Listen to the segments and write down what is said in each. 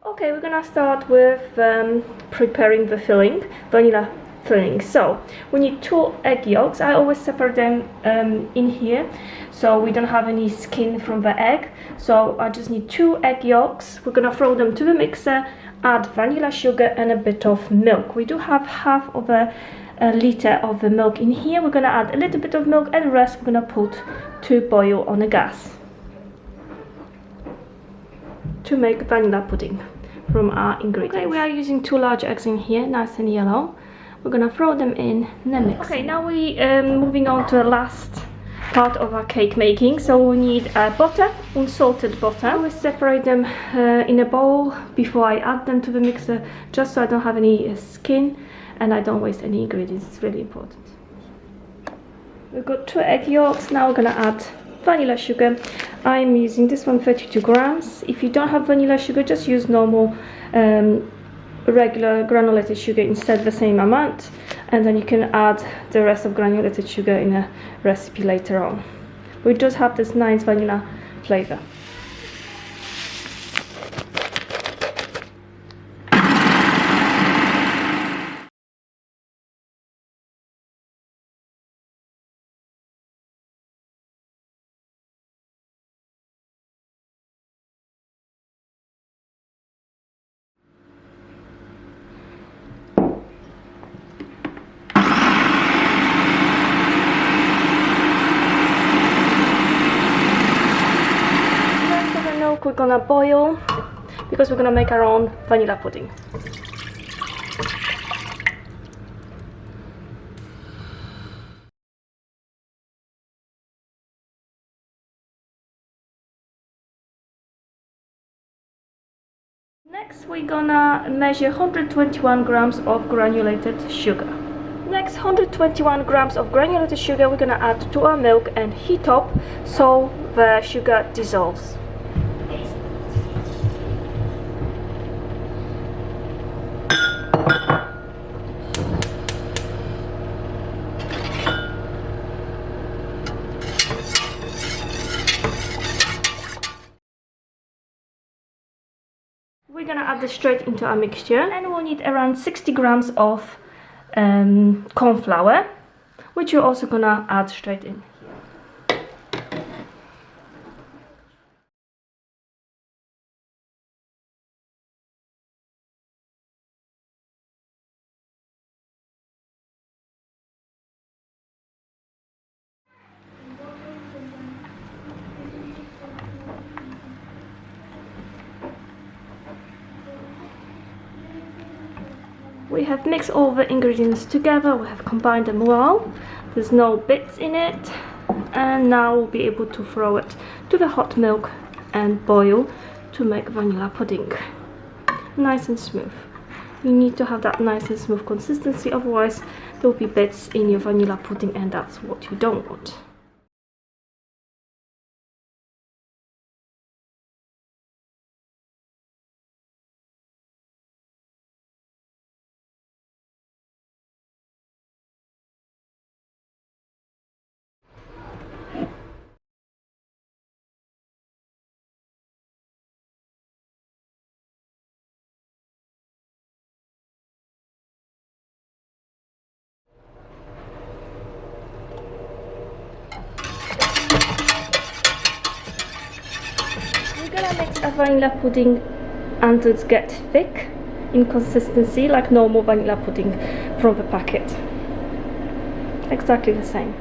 Okay, we're gonna start with preparing the filling, vanilla filling. So we need 2 egg yolks. I always separate them in here so we don't have any skin from the egg. So I just need 2 egg yolks. We're gonna throw them to the mixer, add vanilla sugar and a bit of milk. We do have half of a liter of the milk in here. We're gonna add a little bit of milk and the rest we're gonna put to boil on the gas to make vanilla pudding from our ingredients. Okay, we are using 2 large eggs in here, nice and yellow. We're gonna throw them in the mixer. Okay, now we moving on to the last part of our cake making. So we need butter, unsalted butter. We separate them in a bowl before I add them to the mixer, just so I don't have any skin and I don't waste any ingredients. It's really important. We've got 2 egg yolks. Now we're gonna add vanilla sugar. I'm using this one 32 grams. If you don't have vanilla sugar, just use normal regular granulated sugar instead, the same amount, and then you can add the rest of granulated sugar in a recipe later on. We just have this nice vanilla flavor. We're gonna boil because we're gonna make our own vanilla pudding. Next we're gonna measure 121 grams of granulated sugar. Next 121 grams of granulated sugar we're gonna add to our milk and heat up so the sugar dissolves. We're gonna add this straight into our mixture, and we'll need around 60 grams of corn flour, which you're also gonna add straight in. We have mixed all the ingredients together, we have combined them well, there's no bits in it, and now we'll be able to throw it to the hot milk and boil to make vanilla pudding. Nice and smooth. You need to have that nice and smooth consistency, otherwise there will be bits in your vanilla pudding and that's what you don't want. We're gonna mix a vanilla pudding until it gets thick in consistency, like normal vanilla pudding from the packet. Exactly the same.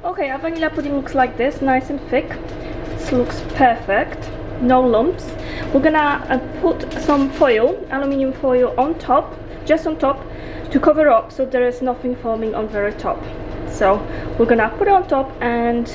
Okay, our vanilla pudding looks like this, nice and thick. This looks perfect, no lumps. We're gonna put some foil, aluminium foil on top, just on top, to cover up so there is nothing forming on the very top. So we're gonna put it on top and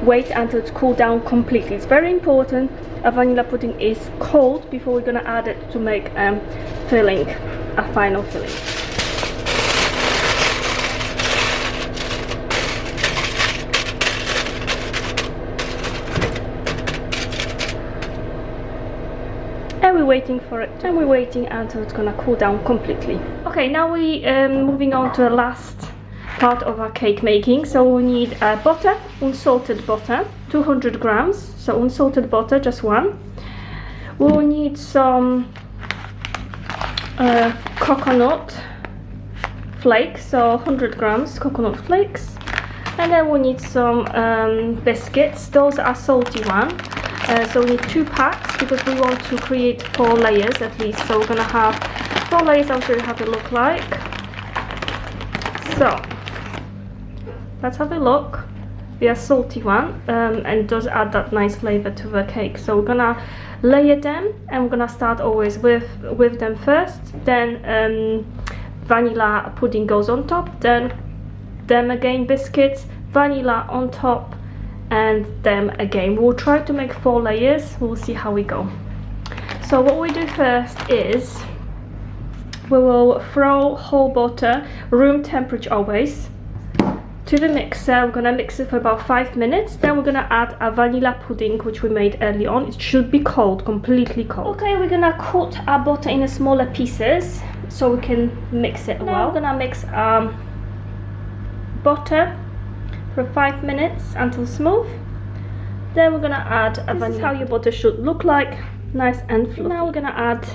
wait until it's cooled down completely. It's very important a vanilla pudding is cold before we're gonna add it to make filling, a final filling. we're waiting for it, and we're waiting until it's gonna cool down completely. Okay, now we moving on to the last part of our cake making. So we need butter, unsalted butter, 200 grams. So unsalted butter, just one. We'll need some coconut flakes, so 100 grams coconut flakes. And then we'll need some biscuits. Those are salty ones. So we need 2 packs because we want to create 4 layers at least. So we're gonna have 4 layers. I'll show you how they look like. So let's have a look. We are salty one, and it does add that nice flavor to the cake. So we're gonna layer them, and we're gonna start always with them first. Then vanilla pudding goes on top. Then them again biscuits, vanilla on top, and them again. We'll try to make 4 layers. We'll see how we go. So what we do first is we will throw whole butter, room temperature always, to the mixer. We're gonna mix it for about 5 minutes. Then we're gonna add a vanilla pudding which we made early on. It should be cold, completely cold. Okay, we're gonna cut our butter in smaller pieces so we can mix it well. We're gonna mix butter for 5 minutes until smooth. Then we're gonna add a vanilla. This is how your butter should look like, nice and fluffy. Now we're gonna add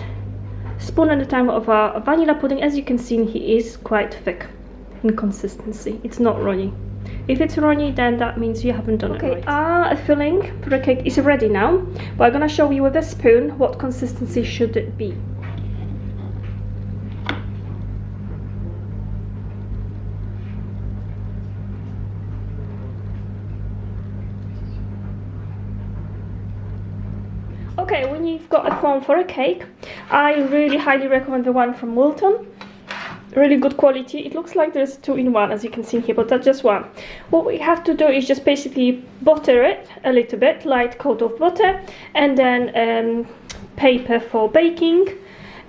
a spoon at a time of our vanilla pudding. As you can see, he is quite thick in consistency. It's not runny. If it's runny, then that means you haven't done it right. Our filling for the cake is ready now, but I'm gonna show you with a spoon what consistency should it be. Okay, when you've got a form for a cake, I really highly recommend the one from Wilton. Really good quality. It looks like there's 2 in 1, as you can see here, but that's just one. What we have to do is just basically butter it a little bit, light coat of butter, and then paper for baking.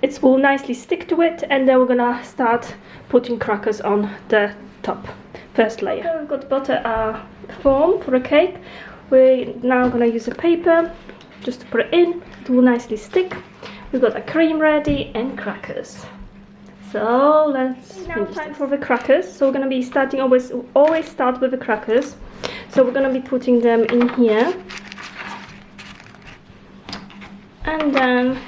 It will nicely stick to it, and then we're gonna start putting crackers on the top, first layer. Okay, we've got butter form for a cake. We're now gonna use a paper just to put it in. It will nicely stick. We've got a cream ready and crackers. So let's now time for the crackers. So we're going to be starting always start with the crackers. So we're going to be putting them in here, and then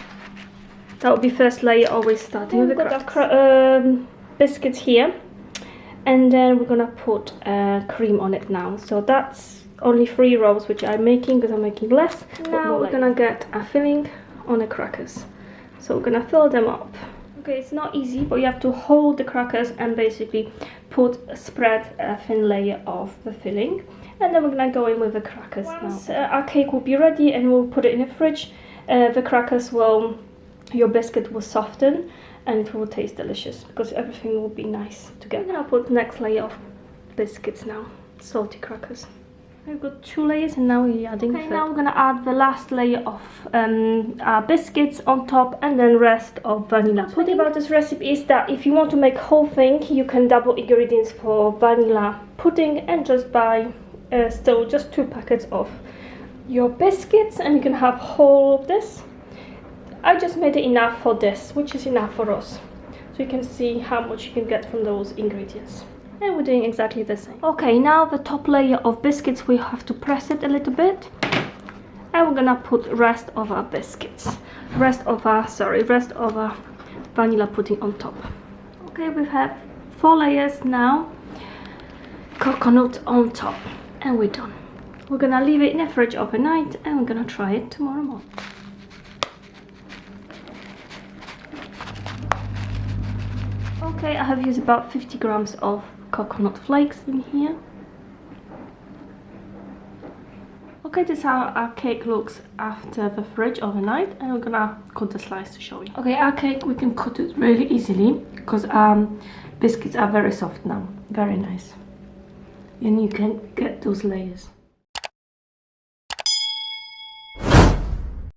that will be first layer. Always starting with the crackers. Biscuits here, and then we're going to put cream on it now. So that's only 3 rows which I'm making because I'm making less. Now we're going to get a filling on the crackers. So we're going to fill them up. Okay, it's not easy, but you have to hold the crackers and basically spread a thin layer of the filling. And then we're gonna go in with the crackers. Once our cake will be ready and we'll put it in the fridge, the crackers your biscuit will soften and it will taste delicious because everything will be nice together. I'm gonna put the next layer of biscuits now, salty crackers. We've got 2 layers and now we're adding third. Now we're gonna add the last layer of our biscuits on top and then rest of vanilla pudding. The thing about this recipe is that if you want to make whole thing, you can double ingredients for vanilla pudding and just buy still just 2 packets of your biscuits and you can have whole of this. I just made it enough for this, which is enough for us. So you can see how much you can get from those ingredients. And we're doing exactly the same. Okay, now the top layer of biscuits, we have to press it a little bit. And we're gonna put rest of our biscuits. Rest of our vanilla pudding on top. Okay, we have 4 layers now. Coconut on top. And we're done. We're gonna leave it in the fridge overnight and we're gonna try it tomorrow morning. Okay, I have used about 50 grams of coconut flakes in here. Okay, this is how our cake looks after the fridge overnight, and we're gonna cut the slice to show you. Okay, our cake, we can cut it really easily because biscuits are very soft now, very nice, and you can get those layers.